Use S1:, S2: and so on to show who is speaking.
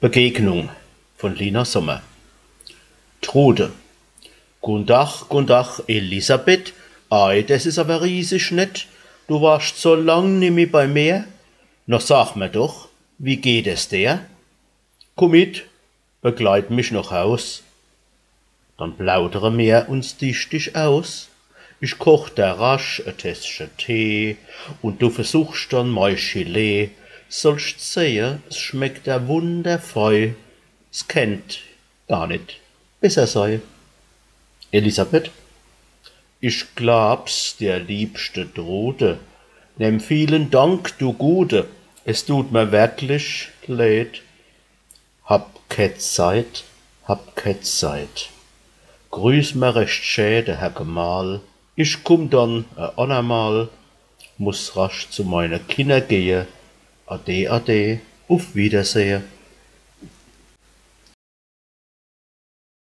S1: Begegnung von Lina Sommer. Trude. Guten Tag, Elisabeth. Ei, das ist aber riesig nett. Du warst so lang nimmer bei mir. Na sag mir doch, wie geht es dir? Komm mit, begleit mich noch Haus. Dann plaudere mir uns dichtig aus. Ich koch der rasch a Tässchen Tee und du versuchst dann mein Gelee. Sollst sehen, es schmeckt der wundervoll. Es kennt gar nicht besser sei. Elisabeth, ich glaub's, der liebste Trude. Nimm vielen Dank, du Gute. Es tut mir wirklich leid. Hab Zeit. Grüß mir recht schäde, Herr Gemahl. Ich komm dann andermal, muss rasch zu meiner Kinder gehe. Ade, auf Wiedersehen.